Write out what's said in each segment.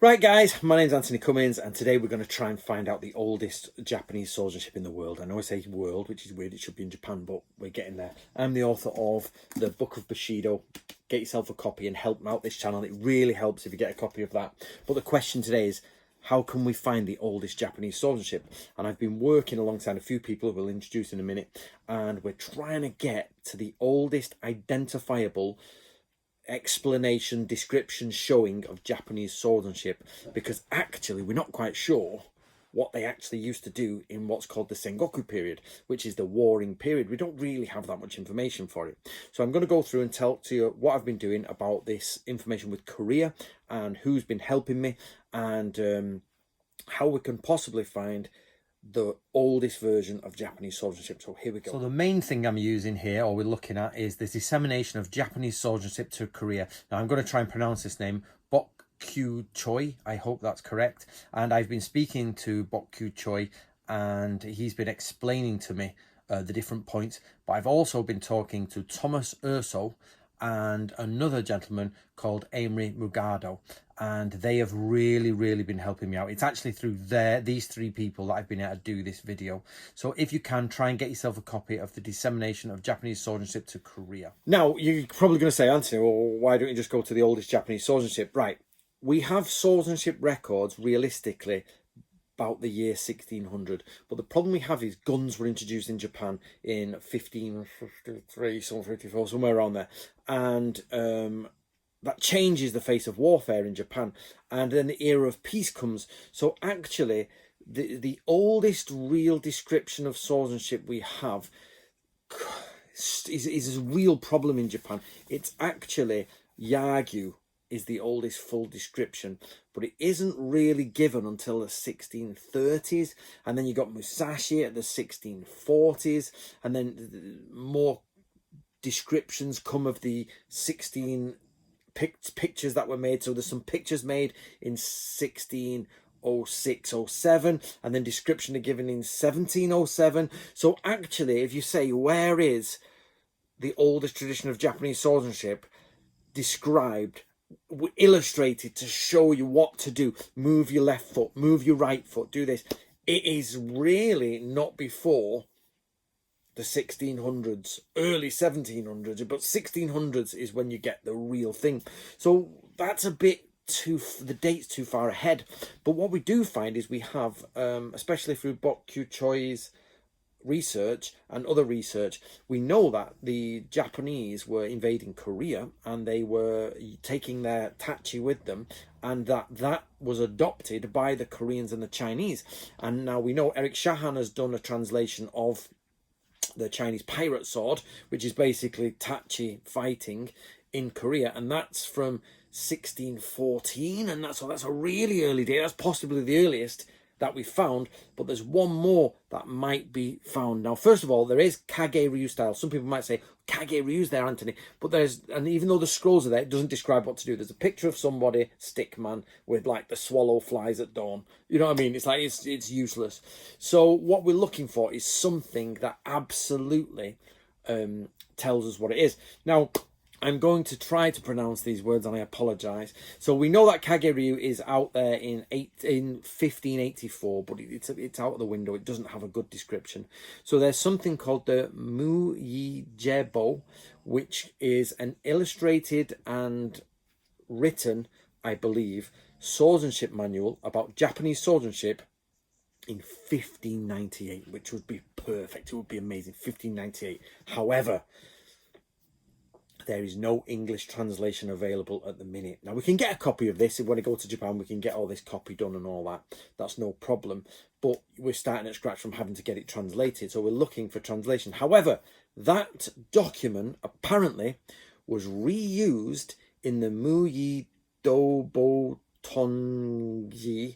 Right guys, my name's Anthony Cummins and today we're going to try and find out the oldest Japanese swordsmanship in the world. I know I say world, which is weird, it should be in Japan, but we're getting there. I'm the author of the Book of Bushido. Get yourself a copy and help out this channel. It really helps if you get a copy of that. But the question today is, how can we find the oldest Japanese swordsmanship? And I've been working alongside a few people who we'll introduce in a minute, and we're trying to get to the oldest identifiable explanation, description, showing of Japanese swordsmanship, because actually we're not quite sure what they actually used to do in what's called the Sengoku period, which is the warring period. We don't really have that much information for it. So I'm going to go through and tell to you what I've been doing about this information with Korea and who's been helping me, and how we can possibly find the oldest version of Japanese swordsmanship. So here we go. So the main thing I'm using here, or we're looking at, is the dissemination of Japanese swordsmanship to Korea. Now I'm going to try and pronounce this name, Bok Kyu Choi. I hope that's correct. And I've been speaking to Bok Kyu Choi, and he's been explaining to me the different points. But I've also been talking to Thomas Urso and another gentleman called Amory Mugado, and they have really been helping me out. It's actually through these three people that I've been able to do this video. So if you can, try and get yourself a copy of the dissemination of Japanese swordsmanship to Korea. Now you're probably going to say, Anthony, well, why don't you just go to the oldest Japanese swordsmanship? Right, we have swordsmanship records realistically about the year 1600, but the problem we have is guns were introduced in Japan in 1553, 54, somewhere around there, and that changes the face of warfare in Japan, and then the era of peace comes. So actually the oldest real description of swordsmanship we have is a real problem in Japan. It's actually Yagyu is the oldest full description, but it isn't really given until the 1630s, and then you got Musashi at the 1640s, and then more descriptions come of the pictures that were made. So there's some pictures made in 1606, 07, and then description are given in 1707. So actually, if you say, where is the oldest tradition of Japanese swordsmanship described, illustrated, to show you what to do, move your left foot, move your right foot, do this, it is really not before the 1600s, early 1700s, but 1600s is when you get the real thing. So that's a bit the date's too far ahead. But what we do find is we have, especially through Bok Kyu Choi's research and other research, we know that the Japanese were invading Korea and they were taking their tachi with them, and that was adopted by the Koreans and the Chinese. And now we know Eric Shahan has done a translation of the Chinese pirate sword, which is basically tachi fighting in Korea, and that's from 1614, and that's a really early date. That's possibly the earliest that we found, but there's one more that might be found. Now, first of all, there is Kage Ryu style. Some people might say, Kage Ryu's there, Anthony, but and even though the scrolls are there, it doesn't describe what to do. There's a picture of somebody, stickman, with like the swallow flies at dawn. You know what I mean? It's like, it's useless. So what we're looking for is something that absolutely tells us what it is. Now, I'm going to try to pronounce these words, and I apologise. So we know that Kage Ryu is out there in 1584, but it's out of the window. It doesn't have a good description. So there's something called the Muyijebo, which is an illustrated and written, I believe, swordsmanship manual about Japanese swordsmanship in 1598, which would be perfect. It would be amazing. 1598. However, there is no English translation available at the minute. Now, we can get a copy of this. If when I go to Japan, we can get all this copy done and all that. That's no problem. But we're starting at scratch from having to get it translated. So we're looking for translation. However, that document apparently was reused in the Muyi Dobo Tongi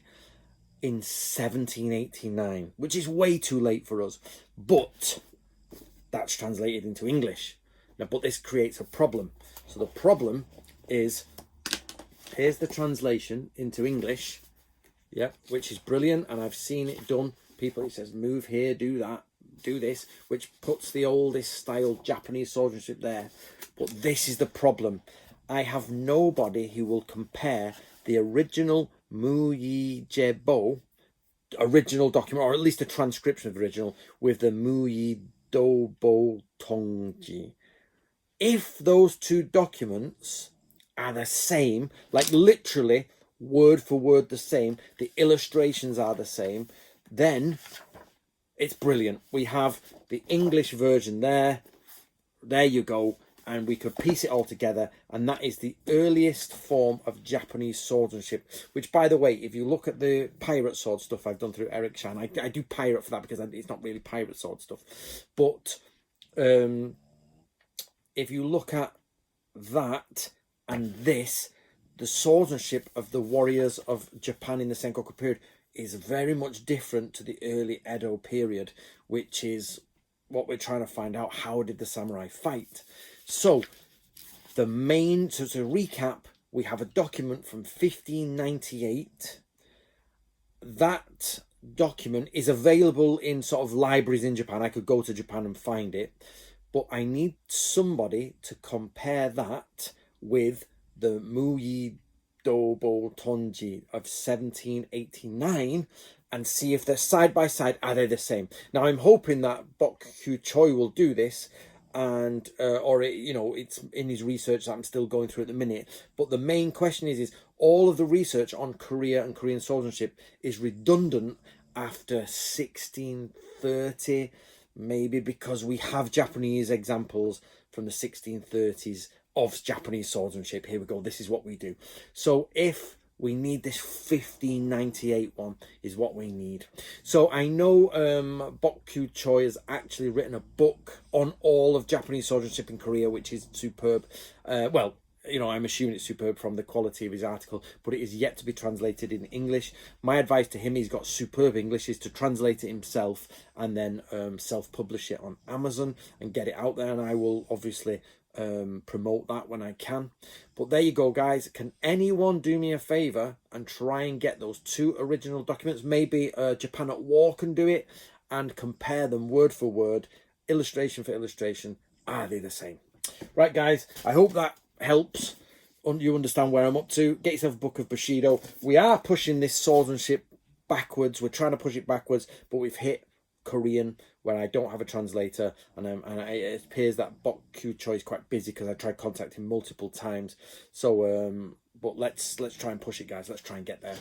in 1789, which is way too late for us. But that's translated into English. Now, but this creates a problem. So the problem is, here's the translation into English, yeah, which is brilliant, and I've seen it done. People, it says move here, do that, do this, which puts the oldest style Japanese swordsmanship there. But this is the problem. I have nobody who will compare the original Muyi Jebo, original document, or at least a transcription of the original, with the Muyi Dobo Tongji. If those two documents are the same, like literally word for word the same, the illustrations are the same, then it's brilliant. We have the English version there. There you go. And we could piece it all together. And that is the earliest form of Japanese swordsmanship. Which, by the way, if you look at the pirate sword stuff I've done through Eric Shan, I do pirate for that because it's not really pirate sword stuff. But if you look at that and this, the swordsmanship of the warriors of Japan in the Sengoku period is very much different to the early Edo period, which is what we're trying to find out. How did the samurai fight? So to recap, we have a document from 1598. That document is available in sort of libraries in Japan. I could go to Japan and find it, but I need somebody to compare that with the Muyi Dobo Tonji of 1789 and see if they're side by side. Are they the same? Now I'm hoping that Bok Kyu Choi will do this, and it's in his research that I'm still going through at the minute. But the main question is all of the research on Korea and Korean swordsmanship is redundant after 1630, maybe because we have Japanese examples from the 1630s of Japanese swordsmanship. Here we go. This is what we do. So if we need this 1598 one is what we need. So I know Bok Kyu Choi has actually written a book on all of Japanese swordsmanship in Korea, which is superb. Well, I'm assuming it's superb from the quality of his article, but it is yet to be translated in English. My advice to him, he's got superb English, is to translate it himself and then self-publish it on Amazon and get it out there. And I will obviously promote that when I can. But there you go, guys. Can anyone do me a favor and try and get those two original documents? Maybe Japan at War can do it and compare them word for word, illustration for illustration. Are they the same? Right, guys, I hope that helps you understand where I'm up to. Get yourself a book of Bushido. We are pushing this swordsmanship backwards. We're trying to push it backwards, but we've hit Korean where I don't have a translator, and it appears that Bok Kyu Choi is quite busy because I tried contacting him multiple times. So but let's try and push it, guys. Let's try and get there.